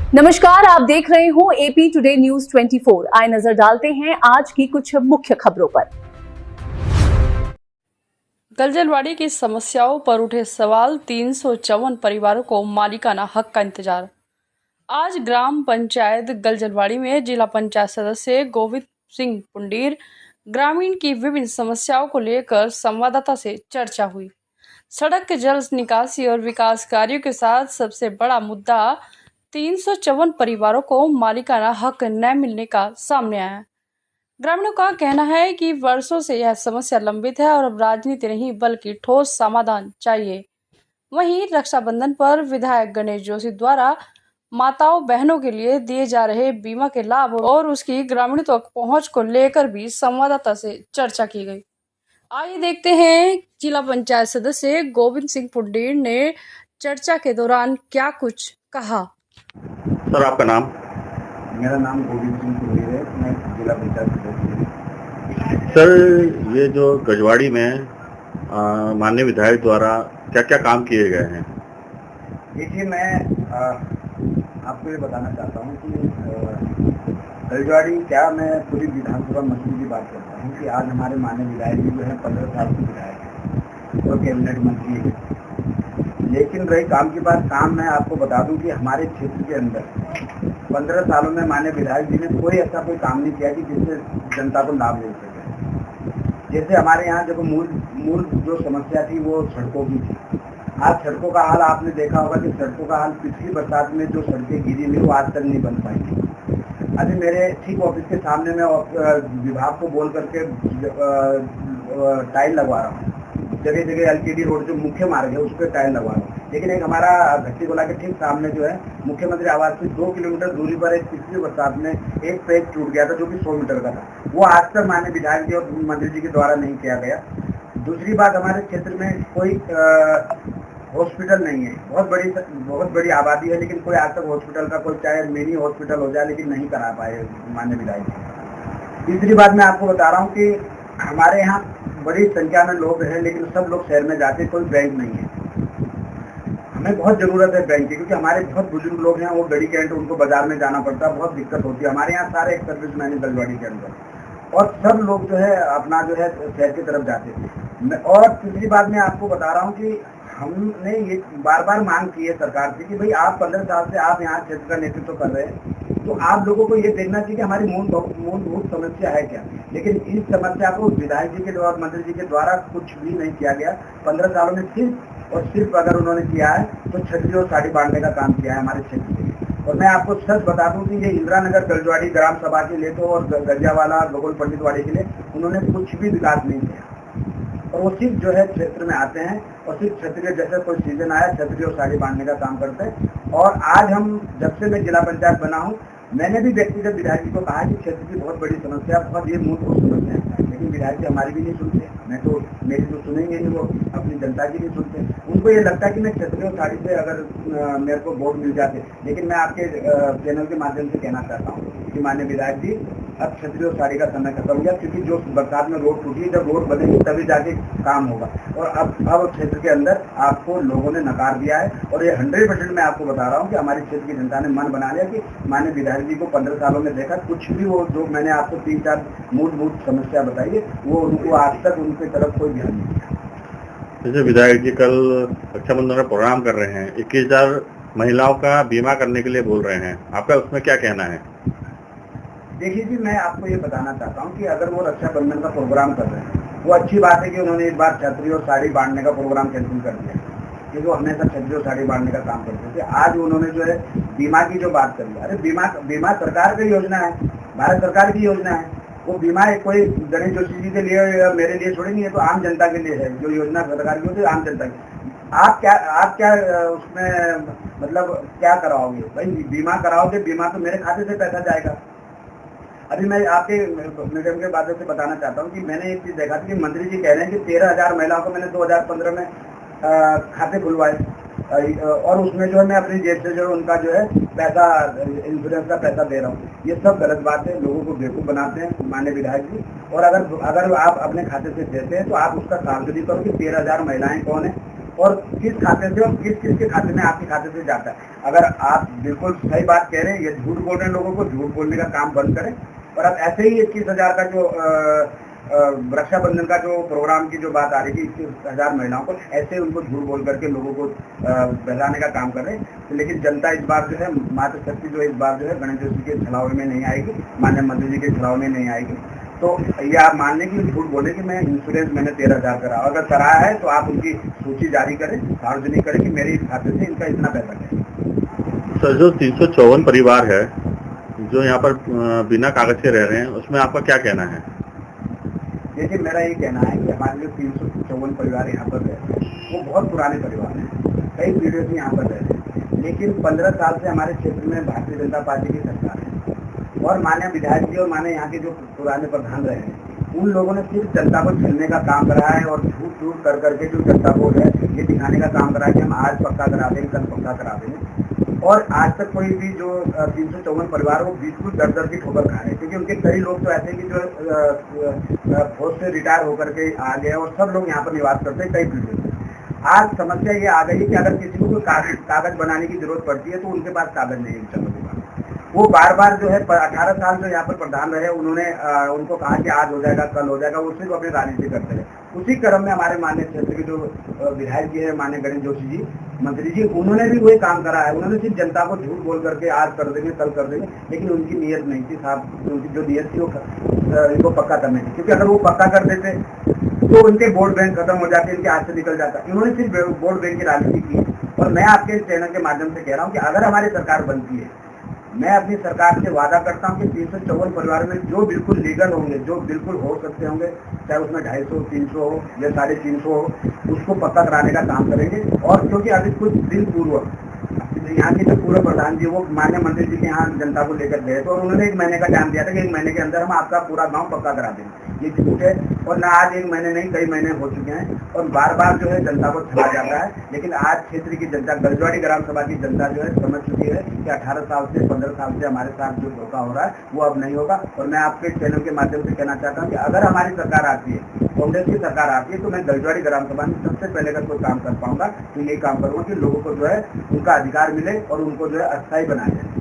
नमस्कार, आप देख रहे हो एपी टुडे न्यूज 24। आए नजर डालते हैं आज की कुछ मुख्य खबरों पर। गलजलवाड़ी की समस्याओं पर उठे सवाल, 354 परिवारों को मालिकाना हक का इंतजार। आज ग्राम पंचायत गलजलवाड़ी में जिला पंचायत सदस्य गोविंद सिंह पुंडीर ग्रामीण की विभिन्न समस्याओं को लेकर संवाददाता से चर्चा हुई। सड़क, जल निकासी और विकास कार्यों के साथ सबसे बड़ा मुद्दा 354 परिवारों को मालिकाना हक न मिलने का सामने आया। ग्रामीणों का कहना है कि वर्षों से यह समस्या लंबित है और अब राजनीति नहीं बल्कि ठोस समाधान चाहिए। वहीं रक्षाबंधन पर विधायक गणेश जोशी द्वारा माताओं बहनों के लिए दिए जा रहे बीमा के लाभ और उसकी ग्रामीणों तक पहुंच को लेकर भी संवाददाता से चर्चा की गई। आइए देखते हैं जिला पंचायत सदस्य गोविंद सिंह पुंडीर ने चर्चा के दौरान क्या कुछ कहा। सर, आपका नाम? मेरा नाम गोविंद सिंह पुंडीर है। मैं जिला पंचायत सदस्य हूँ। सर, ये जो गजवाड़ी में माननीय विधायक द्वारा क्या क्या काम किए गए हैं? देखिए, मैं आपको ये बताना चाहता हूँ कि गजवाड़ी क्या, मैं पूरी विधानसभा मसले की बात करता हूँ कि आज हमारे माननीय विधायक जी जो है 15 साल के विधायक हैं और कैबिनेट मंत्री हैं। लेकिन रही काम की बात, काम मैं आपको बता दूं कि हमारे क्षेत्र के अंदर 15 सालों में माननीय विधायक जी ने कोई ऐसा कोई काम नहीं किया कि जिससे जनता को लाभ मिल सके। जैसे हमारे यहाँ जब मूल जो समस्या थी वो सड़कों की थी। आज सड़कों का हाल आपने देखा होगा कि सड़कों का हाल पिछली बरसात में जो सड़कें गिरी हुई वो आज तक नहीं बन पाई थी। अभी मेरे ठीक ऑफिस के सामने मैं विभाग को बोल करके टाइल लगवा रहा हूँ। जगह जगह एलकेडी रोड जो मुख्य मार्ग है उस पर टाइल लगवा रहा हूँ। लेकिन एक हमारा घट्टी गोला के ठीक सामने जो है मुख्यमंत्री आवास से 2 किलोमीटर दूरी पर एक पिछली बरसात में एक पेज टूट गया था जो कि 100 मीटर का था। वो आज तक माननीय विधायक जी और मंत्री जी के द्वारा नहीं किया गया। दूसरी बात, हमारे क्षेत्र में कोई हॉस्पिटल नहीं है। बहुत बड़ी आबादी है, लेकिन कोई आज तक हॉस्पिटल का कोई चाहे मिनी हॉस्पिटल हो जाए लेकिन नहीं करा पाए माननीय विधायक जी। तीसरी बात मैं आपको बता रहा हूँ कि हमारे यहाँ बड़ी संख्या में लोग हैं, लेकिन सब लोग शहर में जाते, कोई बैंक नहीं है। हमें बहुत जरूरत है बैंक की, क्योंकि हमारे बहुत बुजुर्ग लोग हैं, वो गड़ी कैंट उनको बाजार में जाना पड़ता है, बहुत दिक्कत होती है। हमारे यहाँ सारे एक सर्विस मैन है गलवाड़ी के अंदर, और सब लोग जो है अपना जो है शहर की तरफ जाते। और तीसरी बात मैं आपको बता रहा हूँ कि हमने ये बार बार मांग की है सरकार से कि भाई आप 15 साल से आप यहाँ क्षेत्र का नेतृत्व कर रहे हैं, तो आप लोगों को ये देखना चाहिए कि हमारी मूलभूत समस्या है क्या। लेकिन इस समस्या को विधायक जी के द्वारा, मंत्री जी के द्वारा कुछ भी नहीं किया गया। 15 सालों में सिर्फ और सिर्फ अगर उन्होंने किया है तो छतरी और साड़ी बांटने का काम किया है हमारे क्षेत्र के लिए। और मैं आपको सच बता दूं कि ये इंदिरा नगर गलजवाड़ी ग्राम सभा के लिए तो और गजियावाला बगोल पंडितवाड़ी के लिए उन्होंने कुछ भी विकास नहीं किया। और वो सिर्फ जो है क्षेत्र में आते हैं और सिर्फ क्षत्रिय जैसे कोई सीजन आया क्षत्रिय और साड़ी बांधने का काम करते हैं। और आज हम जब से मैं जिला पंचायत बना हूँ, मैंने भी व्यक्तिगत विधायक जी को कहा कि क्षेत्र की बहुत बड़ी समस्या, बहुत ये मूलभूत समस्या है, लेकिन विधायक जी हमारी भी नहीं सुनते। मैं तो मेरी तो सुनेंगे नहीं, वो अपनी जनता की नहीं सुनते। उनको ये लगता है कि मैं क्षत्रिय और साड़ी से अगर मेरे को वोट मिल जाते। लेकिन मैं आपके चैनल के माध्यम से कहना चाहता हूँ कि माननीय विधायक जी, अब क्षत्रिय और साड़ी का समय खत्म हो गया, क्योंकि जो बरसात में रोड टूटी, जब रोड बनेगी तभी जाके काम होगा। और अब क्षेत्र के अंदर आपको लोगों ने नकार दिया है, और ये 100% मैं आपको बता रहा हूँ कि हमारी क्षेत्र की जनता ने मन बना लिया कि माननीय विधायक जी को 15 सालों में देखा, कुछ भी वो जो मैंने आपको 3-4 मूलभूत समस्या बताई है वो उनको आज तक उनकी तरफ कोई ध्यान नहीं दिया। जैसे विधायक जी कल रक्षाबंधन का प्रोग्राम कर रहे हैं, 21,000 महिलाओं का बीमा करने के लिए बोल रहे हैं, आपका उसमें क्या कहना है? देखिए जी, मैं आपको ये बताना चाहता हूँ कि अगर वो रक्षाबंधन का प्रोग्राम कर रहे हैं, वो अच्छी बात है कि उन्होंने इस बार छतरी और साड़ी बांटने का प्रोग्राम कैंसिल कर दिया, क्योंकि वो हमेशा छतरी और साड़ी बांटने का काम करते थे। आज उन्होंने जो है बीमा की जो बात करी, अरे बीमा सरकार की योजना है, भारत सरकार की योजना है। वो बीमा कोई गणेश जोशी जी के लिए या मेरे लिए थोड़ी नहीं है, तो आम जनता के लिए है। जो योजना सरकार की होती है आम जनता की। आप क्या उसमें मतलब क्या कराओगे भाई? बीमा कराओगे, बीमा तो मेरे खाते से पैसा जाएगा। अभी मैं आपके मीडियम के बातों से बताना चाहता हूँ कि मैंने एक चीज देखा थी कि मंत्री जी कह रहे हैं कि 13,000 महिलाओं को मैंने 2015 में खाते खुलवाए, और उसमें जो है मैं अपनी जेब से जो उनका जो है पैसा, इंश्योरेंस का पैसा दे रहा हूँ। ये सब गलत बात है, लोगों को बेवकूफ बनाते हैं माननीय विधायक जी। और अगर आप अपने खाते से देते हैं तो आप उसका सार्वजनिक करो कि 13,000 महिलाएं कौन है, और किस खाते से और किस के खाते में आपके खाते से जाता है। अगर आप बिल्कुल सही बात कह रहे हैं, ये झूठ बोल रहे हैं, लोगों को झूठ बोलने का काम बंद करें। और अब ऐसे ही 21,000 का जो रक्षाबंधन का जो प्रोग्राम की जो बात आ रही थी, 21,000 महिलाओं को ऐसे उनको झूठ बोल करके लोगों को बहलाने का काम कर रहे हैं। लेकिन जनता इस बार जो है, मातृशक्ति जो इस बार जो है गणेश जोशी के छलावे में नहीं आएगी, माननीय मंत्री जी के छलावे में नहीं आएगी। तो ये आप मान लें कि झूठ बोले कि मैं इंश्योरेंस मैंने 13,000 करा, अगर कराया है तो आप उनकी सूची जारी करें, सार्वजनिक करें कि मेरे इस खाते से इनका इतना पैसा है। सर, जो 354 परिवार है जो यहाँ पर बिना कागज के रह रहे हैं, उसमें आपका क्या कहना है? देखिए, मेरा ये कहना है कि हमारे जो 354 परिवार यहाँ पर रह रहे हैं वो बहुत पुराने परिवार हैं, कई पीढ़ियों से यहाँ पर रह रहे हैं। लेकिन 15 साल से हमारे क्षेत्र में भारतीय जनता पार्टी की सरकार है और माननीय विधायक जी और माननीय यहाँ के जो पुराने प्रधान रहे हैं, उन लोगों ने सिर्फ जनता को छीनने का काम करा है और झूठ कर करके जो जनता को है ये दिखाने का काम करा है कि हम आज पक्का करा देंगे, कल पक्का करा देंगे। और आज तक कोई भी जो 354 परिवार वो बिल्कुल दर की ठोकर खा रहे हैं, क्योंकि उनके कई लोग तो ऐसे हैं कि जो फौज से रिटायर होकर के आ गए और सब लोग यहाँ पर निवास करते हैं कई पीढ़ियों से। आज समस्या ये आ गई है कि अगर किसी को कोई कागज बनाने की जरूरत पड़ती है तो उनके पास कागज नहीं है। चलो, वो बार जो है 18 साल जो यहाँ पर प्रधान रहे, उन्होंने उनको कहा कि आज हो जाएगा, कल हो जाएगा, वो सिर्फ अपनी राजनीति करते रहे। उसी क्रम में हमारे माननीय क्षेत्र के जो विधायक जी है, माननीय गणेश जोशी जी मंत्री जी, उन्होंने भी वही काम करा है। उन्होंने सिर्फ जनता को झूठ बोल करके आज कर देंगे, कल कर देंगे, लेकिन उनकी नीयत नहीं थी साहब। उनकी जो नीयत थी वो इनको पक्का करने की, क्योंकि अगर वो पक्का कर देते तो उनके वोट बैंक खत्म हो जाते, इनके हाथ से निकल जाता। इन्होंने सिर्फ वोट बैंक की राजनीति की। और मैं आपके चैनल के माध्यम से कह रहा हूँ कि अगर हमारी सरकार बनती है, मैं अपनी सरकार से वादा करता हूं कि 354 परिवार में जो बिल्कुल लीगल होंगे, जो बिल्कुल हो सकते होंगे, चाहे उसमें 250, 300 हो या 350 हो, उसको पक्का कराने का काम करेंगे। और क्योंकि अभी कुछ दिन पूर्व यहाँ के जो पूर्व प्रधान जी वो माननीय मंत्री जी के यहाँ जनता को लेकर गए थे और उन्होंने 1 महीने का टाइम दिया था कि 1 महीने के अंदर हम आपका पूरा गाँव पक्का करा देंगे। ये झूठ है। और ना आज 1 महीने नहीं, कई महीने हो चुके हैं और बार जो है जनता को छला जाता है। लेकिन आज क्षेत्र की जनता, गलजवाड़ी ग्राम सभा की जनता जो है समझ चुकी है कि 18 साल से 15 साल से हमारे साथ जो धोखा हो रहा है वो अब नहीं होगा। और मैं आपके चैनल के माध्यम से कहना चाहता हूँ कि अगर हमारी सरकार आती है, कांग्रेस की सरकार आती है, तो मैं गलजवाड़ी ग्राम सभा में सबसे पहले अगर कोई काम कर पाऊंगा तो यही काम करूंगा कि लोगों को जो है उनका अधिकार मिले और उनको जो है अस्थायी बनाया जाए।